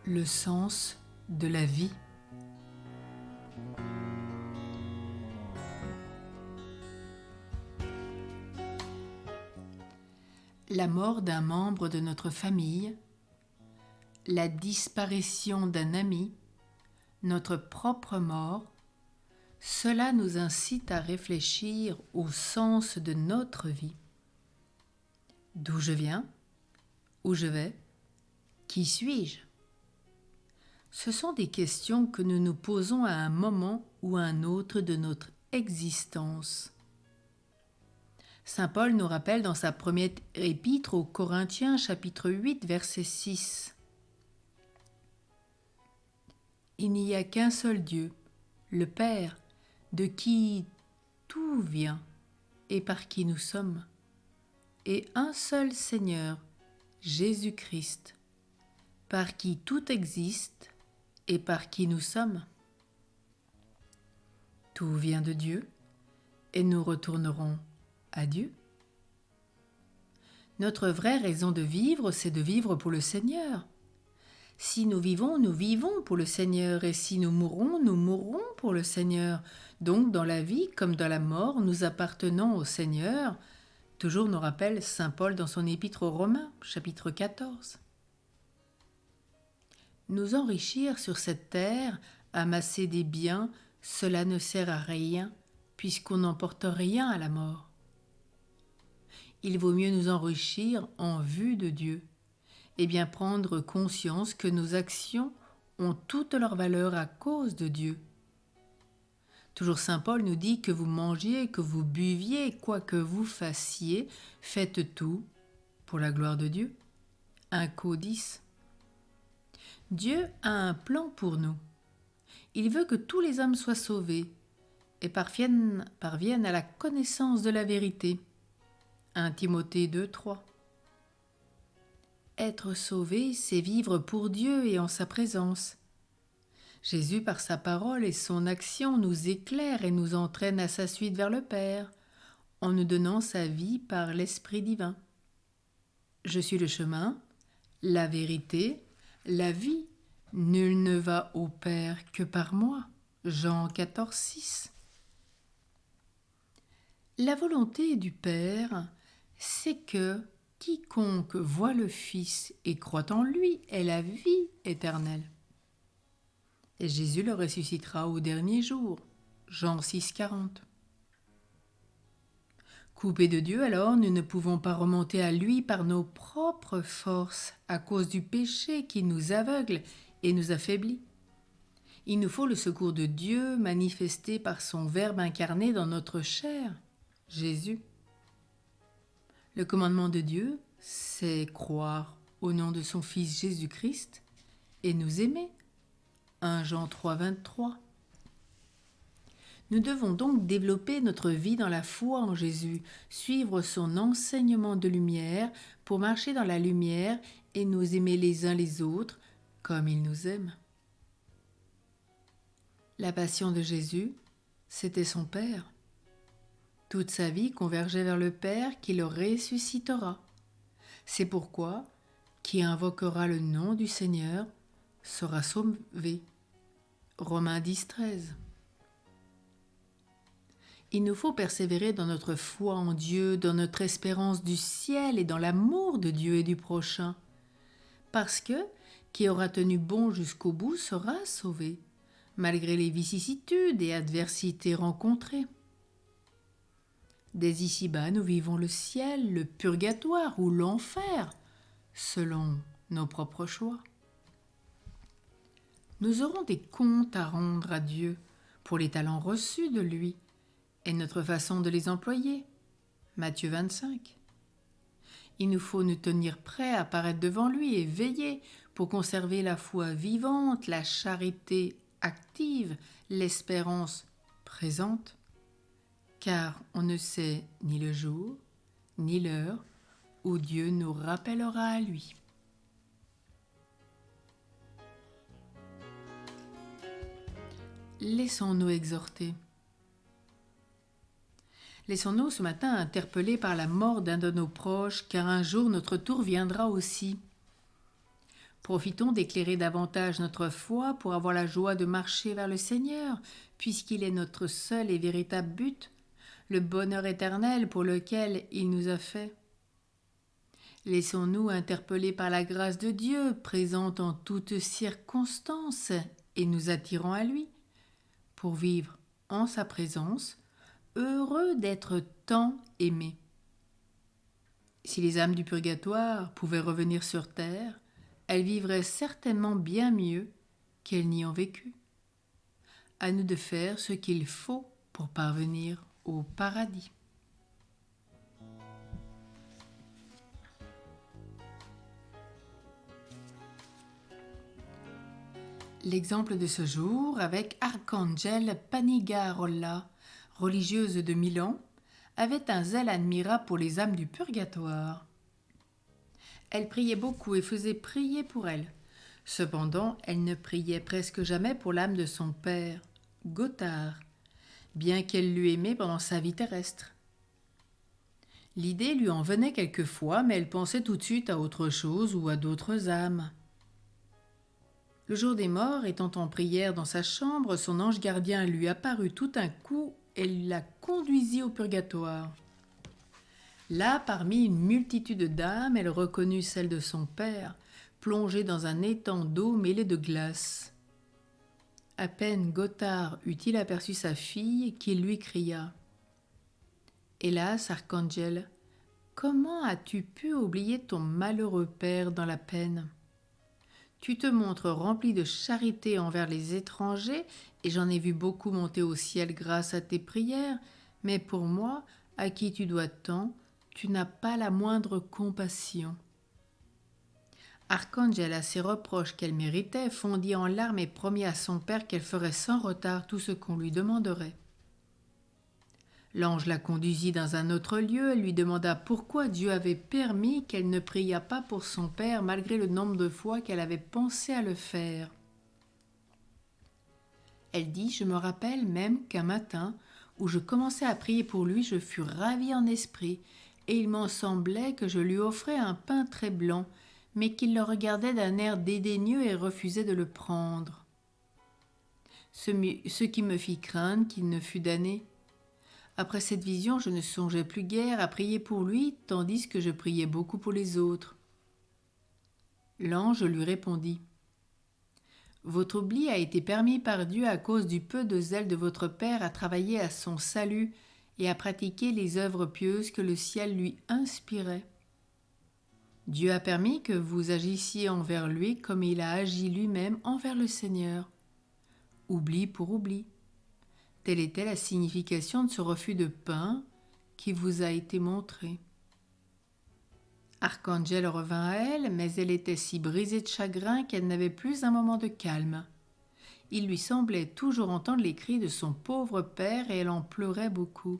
Le sens de la vie. La mort d'un membre de notre famille, la disparition d'un ami, notre propre mort, cela nous incite à réfléchir au sens de notre vie. D'où je viens? Où je vais? Qui suis-je? Ce sont des questions que nous nous posons à un moment ou à un autre de notre existence. Saint Paul nous rappelle dans sa première épître aux Corinthiens, chapitre 8, verset 6. Il n'y a qu'un seul Dieu, le Père, de qui tout vient et par qui nous sommes, et un seul Seigneur, Jésus-Christ, par qui tout existe et par qui nous sommes. Tout vient de Dieu et nous retournerons à Dieu. Notre vraie raison de vivre, c'est de vivre pour le Seigneur. Si nous vivons pour le Seigneur, et si nous mourrons pour le Seigneur. Donc dans la vie comme dans la mort, nous appartenons au Seigneur, toujours nous rappelle Saint Paul dans son épître aux Romains, chapitre 14. Nous enrichir sur cette terre, amasser des biens, cela ne sert à rien, puisqu'on n'emporte rien à la mort. Il vaut mieux nous enrichir en vue de Dieu, et bien prendre conscience que nos actions ont toute leur valeur à cause de Dieu. Toujours Saint Paul nous dit que vous mangiez, que vous buviez, quoi que vous fassiez, faites tout pour la gloire de Dieu. 1 Cor 10. Dieu a un plan pour nous. Il veut que tous les hommes soient sauvés et parviennent à la connaissance de la vérité. 1 Timothée 2, 3. Être sauvé, c'est vivre pour Dieu et en sa présence. Jésus, par sa parole et son action, nous éclaire et nous entraîne à sa suite vers le Père, en nous donnant sa vie par l'Esprit divin. Je suis le chemin, la vérité, la vie. Nul ne va au Père que par moi. Jean 14, 6. La volonté du Père, c'est que quiconque voit le Fils et croit en lui ait la vie éternelle. Et Jésus le ressuscitera au dernier jour. Jean 6, 40. Coupés de Dieu, alors, nous ne pouvons pas remonter à lui par nos propres forces à cause du péché qui nous aveugle et nous affaiblit. Il nous faut le secours de Dieu manifesté par son Verbe incarné dans notre chair, Jésus. Le commandement de Dieu, c'est croire au nom de son Fils Jésus-Christ et nous aimer. 1 Jean 3, 23. Nous devons donc développer notre vie dans la foi en Jésus, suivre son enseignement de lumière pour marcher dans la lumière et nous aimer les uns les autres comme il nous aime. La passion de Jésus, c'était son Père. Toute sa vie convergeait vers le Père qui le ressuscitera. C'est pourquoi qui invoquera le nom du Seigneur sera sauvé. Romains 10, 13. Il nous faut persévérer dans notre foi en Dieu, dans notre espérance du ciel et dans l'amour de Dieu et du prochain. Parce que qui aura tenu bon jusqu'au bout sera sauvé, malgré les vicissitudes et adversités rencontrées. Dès ici-bas, nous vivons le ciel, le purgatoire ou l'enfer, selon nos propres choix. Nous aurons des comptes à rendre à Dieu pour les talents reçus de lui et notre façon de les employer. Matthieu 25. Il nous faut nous tenir prêts à paraître devant lui et veiller pour conserver la foi vivante, la charité active, l'espérance présente, car on ne sait ni le jour, ni l'heure où Dieu nous rappellera à lui. Laissons-nous exhorter. Laissons-nous ce matin interpellés par la mort d'un de nos proches, car un jour notre tour viendra aussi. Profitons d'éclairer davantage notre foi pour avoir la joie de marcher vers le Seigneur, puisqu'il est notre seul et véritable but, le bonheur éternel pour lequel il nous a fait. Laissons-nous interpeller par la grâce de Dieu, présente en toutes circonstances, et nous attirant à lui, pour vivre en sa présence, heureux d'être tant aimés. Si les âmes du purgatoire pouvaient revenir sur terre, elles vivraient certainement bien mieux qu'elles n'y ont vécu. À nous de faire ce qu'il faut pour parvenir au paradis. L'exemple de ce jour avec Arcangel Panigarola, religieuse de Milan, avait un zèle admirable pour les âmes du purgatoire. Elle priait beaucoup et faisait prier pour elles. Cependant, elle ne priait presque jamais pour l'âme de son père, Gothard, bien qu'elle l'eût aimé pendant sa vie terrestre. L'idée lui en venait quelquefois, mais elle pensait tout de suite à autre chose ou à d'autres âmes. Le jour des morts, étant en prière dans sa chambre, son ange gardien lui apparut tout d'un coup et la conduisit au purgatoire. Là, parmi une multitude d'âmes, elle reconnut celle de son père, plongée dans un étang d'eau mêlée de glace. À peine Gothard eut-il aperçu sa fille qu'il lui cria « Hélas, Arcangel, comment as-tu pu oublier ton malheureux père dans la peine ? Tu te montres rempli de charité envers les étrangers, et j'en ai vu beaucoup monter au ciel grâce à tes prières, mais pour moi, à qui tu dois tant, tu n'as pas la moindre compassion. » Arcangel, à ces reproches qu'elle méritait, fondit en larmes et promit à son père qu'elle ferait sans retard tout ce qu'on lui demanderait. L'ange la conduisit dans un autre lieu et lui demanda pourquoi Dieu avait permis qu'elle ne priât pas pour son père malgré le nombre de fois qu'elle avait pensé à le faire. Elle dit « Je me rappelle même qu'un matin, où je commençais à prier pour lui, je fus ravie en esprit, et il m'en semblait que je lui offrais un pain très blanc, mais qu'il le regardait d'un air dédaigneux et refusait de le prendre. Ce qui me fit craindre qu'il ne fût damné. Après cette vision, je ne songeais plus guère à prier pour lui, tandis que je priais beaucoup pour les autres. » L'ange lui répondit « Votre oubli a été permis par Dieu à cause du peu de zèle de votre père à travailler à son salut et à pratiquer les œuvres pieuses que le ciel lui inspirait. Dieu a permis que vous agissiez envers lui comme il a agi lui-même envers le Seigneur. Oubli pour oubli. Telle était la signification de ce refus de pain qui vous a été montré. » Arcangel revint à elle, mais elle était si brisée de chagrin qu'elle n'avait plus un moment de calme. Il lui semblait toujours entendre les cris de son pauvre père et elle en pleurait beaucoup.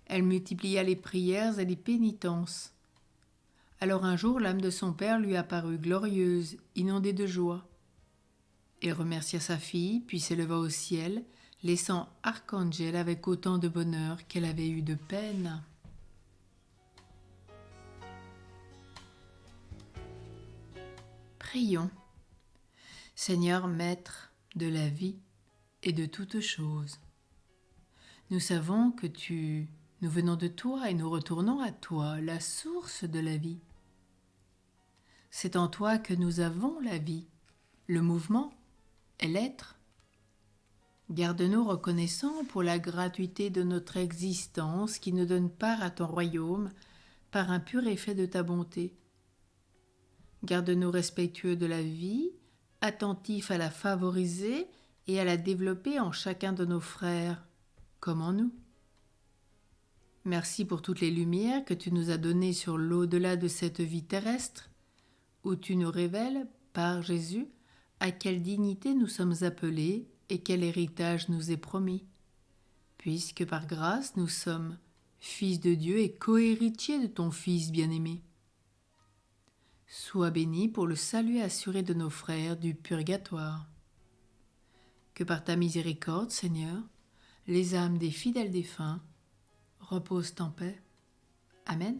Elle multiplia les prières et les pénitences. Alors un jour, l'âme de son père lui apparut glorieuse, inondée de joie. Elle remercia sa fille, puis s'éleva au ciel, laissant Arcangel avec autant de bonheur qu'elle avait eu de peine. Prions. Seigneur, Maître de la vie et de toutes choses, nous savons que nous venons de toi et nous retournons à toi, la source de la vie. C'est en toi que nous avons la vie, le mouvement et l'être. Garde-nous reconnaissants pour la gratuité de notre existence qui nous donne part à ton royaume par un pur effet de ta bonté. Garde-nous respectueux de la vie, attentifs à la favoriser et à la développer en chacun de nos frères, comme en nous. Merci pour toutes les lumières que tu nous as données sur l'au-delà de cette vie terrestre, où tu nous révèles, par Jésus, à quelle dignité nous sommes appelés et quel héritage nous est promis, puisque par grâce nous sommes fils de Dieu et co-héritiers de ton Fils bien-aimé. Sois béni pour le salut assuré de nos frères du purgatoire. Que par ta miséricorde, Seigneur, les âmes des fidèles défunts reposent en paix. Amen.